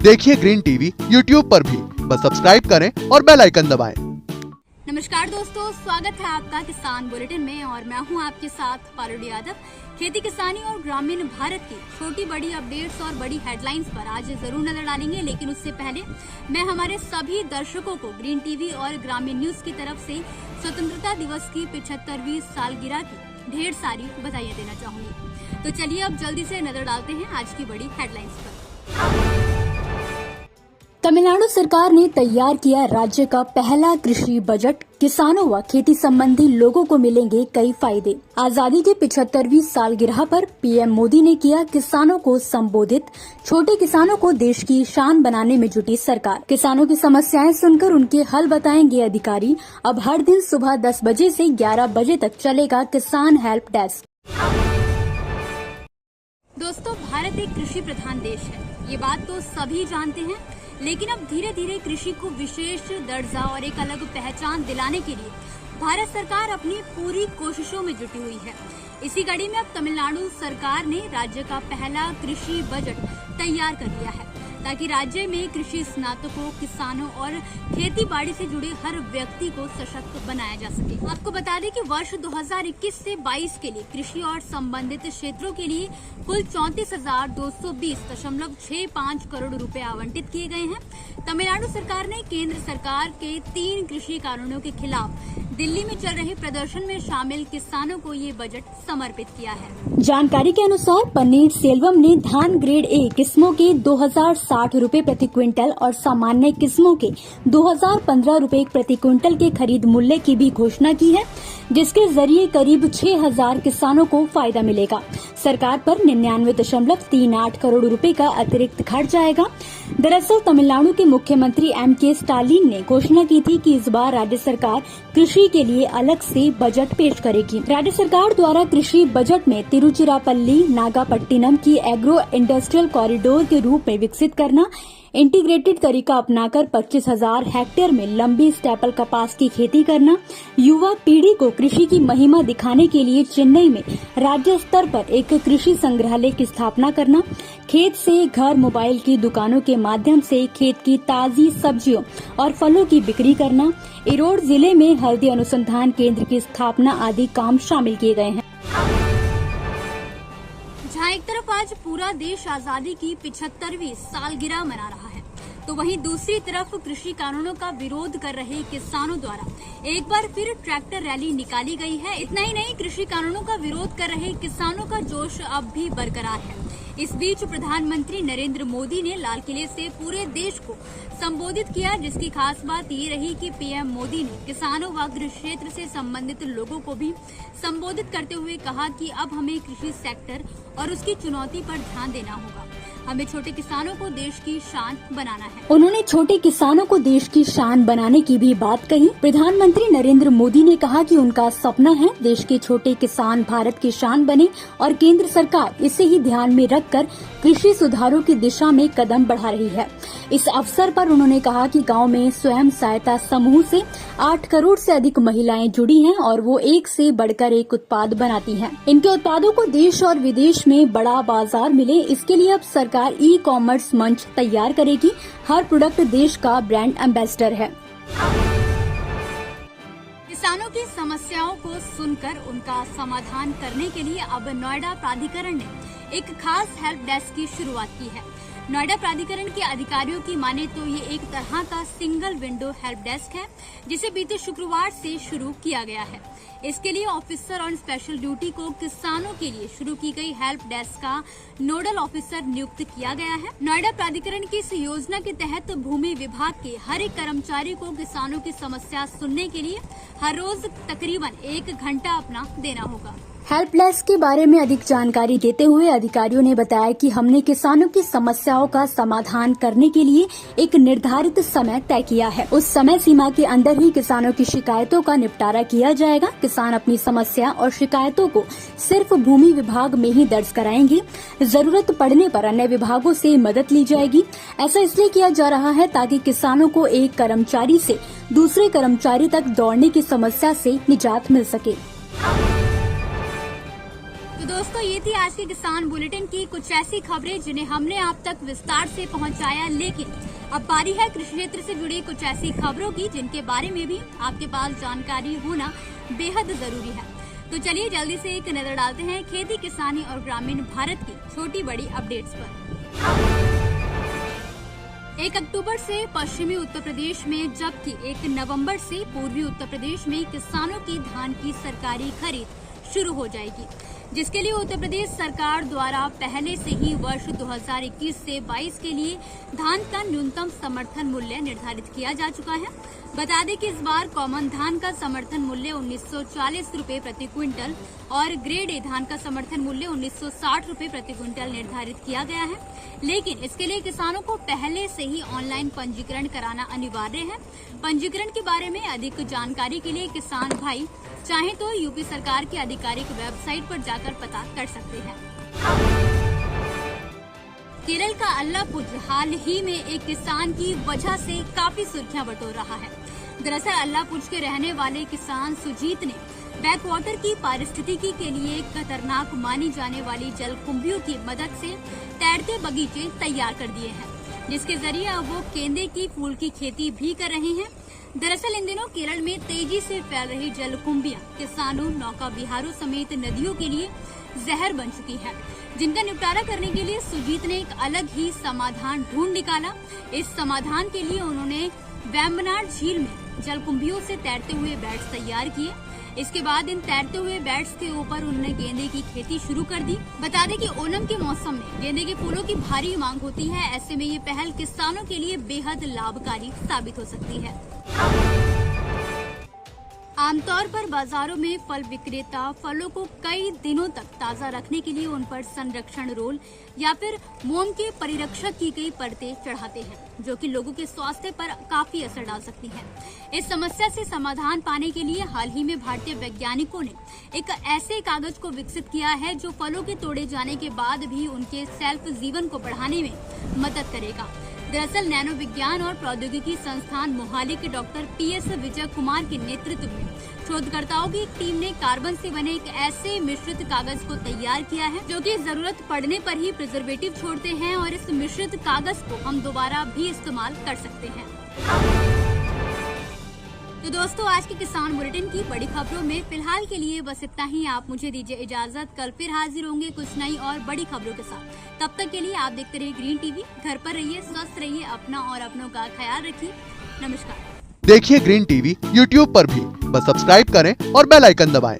देखिए green TV YouTube पर भी, बस सब्सक्राइब करें और बेल आइकन दबाएं। नमस्कार दोस्तों, स्वागत है आपका किसान बुलेटिन में और मैं हूं आपके साथ पारुल यादव। खेती किसानी और ग्रामीण भारत की छोटी बड़ी अपडेट्स और बड़ी हेडलाइंस पर आज जरूर नजर डालेंगे, लेकिन उससे पहले मैं हमारे सभी दर्शकों को ग्रीन टीवी और ग्रामीण न्यूज की तरफ से स्वतंत्रता दिवस की 75वीं सालगिरह की ढेर सारी बधाइयां देना चाहूंगी। तो चलिए अब जल्दी से नजर डालते हैं आज की बड़ी हेडलाइंस पर। तमिलनाडु सरकार ने तैयार किया राज्य का पहला कृषि बजट। किसानों व खेती संबंधी लोगों को मिलेंगे कई फायदे। आजादी की 75वीं सालगिरह पर पीएम मोदी ने किया किसानों को संबोधित। छोटे किसानों को देश की शान बनाने में जुटी सरकार। किसानों की समस्याएं सुनकर उनके हल बताएंगे अधिकारी। अब हर दिन सुबह 10 बजे से 11 बजे तक चलेगा किसान हेल्प डेस्क। दोस्तों, भारत एक कृषि प्रधान देश है, ये बात तो सभी जानते हैं, लेकिन अब धीरे धीरे कृषि को विशेष दर्जा और एक अलग पहचान दिलाने के लिए भारत सरकार अपनी पूरी कोशिशों में जुटी हुई है। इसी कड़ी में अब तमिलनाडु सरकार ने राज्य का पहला कृषि बजट तैयार कर लिया है, ताकि राज्य में कृषि स्नातकों, किसानों और खेती बाड़ी से जुड़े हर व्यक्ति को सशक्त बनाया जा सके। आपको बता दें कि वर्ष 2021 से 22 के लिए कृषि और संबंधित क्षेत्रों के लिए कुल 34,220.65 करोड़ रुपए आवंटित किए गए हैं। तमिलनाडु सरकार ने केंद्र सरकार के 3 कृषि कानूनों के खिलाफ दिल्ली में चल रहे प्रदर्शन में शामिल किसानों को ये बजट समर्पित किया है। जानकारी के अनुसार पन्नीर सेल्वम ने धान ग्रेड ए किस्मों के 2060 रुपए प्रति क्विंटल और सामान्य किस्मों के 2015 रुपए प्रति क्विंटल के खरीद मूल्य की भी घोषणा की है, जिसके जरिए करीब 6000 किसानों को फायदा मिलेगा। सरकार पर 99.38 करोड़ रुपए का अतिरिक्त खर्च आएगा। दरअसल तमिलनाडु के मुख्यमंत्री एम.के. स्टालिन ने घोषणा की थी कि इस बार राज्य सरकार कृषि के लिए अलग से बजट पेश करेगी। राज्य सरकार द्वारा कृषि बजट में तिरुचिरापल्ली नागापट्टिनम की एग्रो इंडस्ट्रियल कॉरिडोर के रूप में विकसित करना, इंटीग्रेटेड तरीका अपनाकर 25,000 हेक्टेयर में लंबी स्टेपल कपास की खेती करना, युवा पीढ़ी को कृषि की महिमा दिखाने के लिए चेन्नई में राज्य स्तर पर एक कृषि संग्रहालय की स्थापना करना, खेत से घर मोबाइल की दुकानों के माध्यम से खेत की ताजी सब्जियों और फलों की बिक्री करना, इरोड जिले में हल्दी अनुसंधान केंद्र की स्थापना आदि काम शामिल किए गए हैं। जहाँ एक तरफ आज पूरा देश आजादी की 75वीं सालगिरह मना रहा है, तो वहीं दूसरी तरफ कृषि कानूनों का विरोध कर रहे किसानों द्वारा एक बार फिर ट्रैक्टर रैली निकाली गई है। इतना ही नहीं, कृषि कानूनों का विरोध कर रहे किसानों का जोश अब भी बरकरार है। इस बीच प्रधानमंत्री नरेंद्र मोदी ने लाल किले से पूरे देश को संबोधित किया, जिसकी खास बात ये रही कि पीएम मोदी ने किसानों व गृह क्षेत्र से संबंधित लोगों को भी संबोधित करते हुए कहा कि अब हमें कृषि सेक्टर और उसकी चुनौती पर ध्यान देना होगा। हमें छोटे किसानों को देश की शान बनाना है। उन्होंने छोटे किसानों को देश की शान बनाने की भी बात कही। प्रधानमंत्री नरेंद्र मोदी ने कहा कि उनका सपना है देश के छोटे किसान भारत की शान बने और केंद्र सरकार इसे ही ध्यान में रखकर कृषि सुधारों की दिशा में कदम बढ़ा रही है। इस अवसर पर उन्होंने कहा कि गांव में स्वयं सहायता समूह से 8 करोड़ से अधिक महिलाएं जुड़ी हैं और वो एक से बढ़कर एक उत्पाद बनाती हैं। इनके उत्पादों को देश और विदेश में बड़ा बाजार मिले, इसके लिए अब सरकार ई-कॉमर्स मंच तैयार करेगी। हर प्रोडक्ट देश का ब्रांड एम्बेसडर है। किसानों की समस्याओं को सुनकर उनका समाधान करने के लिए अब नोएडा प्राधिकरण ने एक खास हेल्प डेस्क की शुरुआत की है। नोएडा प्राधिकरण के अधिकारियों की माने तो ये एक तरह का सिंगल विंडो हेल्प डेस्क है, जिसे बीते शुक्रवार से शुरू किया गया है। इसके लिए ऑफिसर ऑन स्पेशल ड्यूटी को किसानों के लिए शुरू की गई हेल्प डेस्क का नोडल ऑफिसर नियुक्त किया गया है। नोएडा प्राधिकरण की इस योजना के तहत भूमि विभाग के हर एक कर्मचारी को किसानों की समस्या सुनने के लिए हर रोज तकरीबन 1 घंटा अपना देना होगा। हेल्प डेस्क के बारे में अधिक जानकारी देते हुए अधिकारियों ने बताया कि हमने किसानों की समस्याओं का समाधान करने के लिए एक निर्धारित समय तय किया है। उस समय सीमा के अंदर ही किसानों की शिकायतों का निपटारा किया जाएगा। किसान अपनी समस्या और शिकायतों को सिर्फ भूमि विभाग में ही दर्ज कराएंगे। जरूरत पड़ने पर अन्य विभागों से मदद ली जाएगी। ऐसा इसलिए किया जा रहा है ताकि किसानों को एक कर्मचारी से दूसरे कर्मचारी तक दौड़ने की समस्या से निजात मिल सके। दोस्तों, ये थी आज के किसान बुलेटिन की कुछ ऐसी खबरें जिन्हें हमने आप तक विस्तार से पहुंचाया, लेकिन अब बारी है कृषि क्षेत्र से जुड़ी कुछ ऐसी खबरों की जिनके बारे में भी आपके पास जानकारी होना बेहद जरूरी है। तो चलिए जल्दी से एक नजर डालते हैं खेती, किसानी और ग्रामीण भारत की छोटी बड़ी अपडेट्स पर। 1 अक्टूबर से पश्चिमी उत्तर प्रदेश में, जबकि 1 नवंबर से पूर्वी उत्तर प्रदेश में किसानों की धान की सरकारी खरीद शुरू हो जाएगी, जिसके लिए उत्तर प्रदेश सरकार द्वारा पहले से ही वर्ष 2021 से 22 के लिए धान का न्यूनतम समर्थन मूल्य निर्धारित किया जा चुका है। बता दें कि इस बार कॉमन धान का समर्थन मूल्य 1940 रुपए प्रति क्विंटल और ग्रेड ए धान का समर्थन मूल्य 1960 रुपए प्रति क्विंटल निर्धारित किया गया है, लेकिन इसके लिए किसानों को पहले से ही ऑनलाइन पंजीकरण कराना अनिवार्य है। पंजीकरण के बारे में अधिक जानकारी के लिए किसान भाई चाहे तो यूपी सरकार की आधिकारिक वेबसाइट पर जाकर पता कर सकते हैं। केरल का अल्लापुझ हाल ही में एक किसान की वजह से काफी सुर्खियां बटोर रहा है। दरअसल अल्लापुझ के रहने वाले किसान सुजीत ने बैकवाटर की पारिस्थितिकी के लिए खतरनाक मानी जाने वाली जलकुंभियों की मदद से तैरते बगीचे तैयार कर दिए हैं, जिसके जरिए अब वो गेंदे की फूल की खेती भी कर रहे हैं। दरअसल इन दिनों केरल में तेजी से फैल रही जलकुंभियां किसानों, नौका विहारों समेत नदियों के लिए जहर बन चुकी है, जिनका निपटारा करने के लिए सुजीत ने एक अलग ही समाधान ढूंढ निकाला। इस समाधान के लिए उन्होंने वेम्बनाड झील में जलकुंभियों से तैरते हुए बैट्स तैयार किए। इसके बाद इन तैरते हुए बैट्स के ऊपर उन्होंने गेंदे की खेती शुरू कर दी। बता दें कि ओणम के मौसम में गेंदे के फूलों की भारी मांग होती है। ऐसे में ये पहल किसानों के लिए बेहद लाभकारी साबित हो सकती है। आमतौर पर बाजारों में फल विक्रेता फलों को कई दिनों तक ताजा रखने के लिए उन पर संरक्षण रोल या फिर मोम के परिरक्षक की गई परतें चढ़ाते हैं, जो कि लोगों के स्वास्थ्य पर काफी असर डाल सकती है। इस समस्या से समाधान पाने के लिए हाल ही में भारतीय वैज्ञानिकों ने एक ऐसे कागज को विकसित किया है जो फलों के तोड़े जाने के बाद भी उनके शेल्फ जीवन को बढ़ाने में मदद करेगा। दरअसल नैनो विज्ञान और प्रौद्योगिकी संस्थान मोहाली के डॉक्टर PS विजय कुमार के नेतृत्व में शोधकर्ताओं की एक टीम ने कार्बन से बने एक ऐसे मिश्रित कागज को तैयार किया है जो कि जरूरत पड़ने पर ही प्रिजर्वेटिव छोड़ते हैं और इस मिश्रित कागज को हम दोबारा भी इस्तेमाल कर सकते हैं। तो दोस्तों, आज के किसान बुलेटिन की बड़ी खबरों में फिलहाल के लिए बस इतना ही। आप मुझे दीजिए इजाजत, कल फिर हाजिर होंगे कुछ नई और बड़ी खबरों के साथ। तब तक के लिए आप देखते रहिए ग्रीन टीवी। घर पर रहिए, स्वस्थ रहिए, अपना और अपनों का ख्याल रखिए। नमस्कार। देखिए ग्रीन टीवी YouTube पर भी, बस सब्सक्राइब करें और बेल आइकन दबाएं।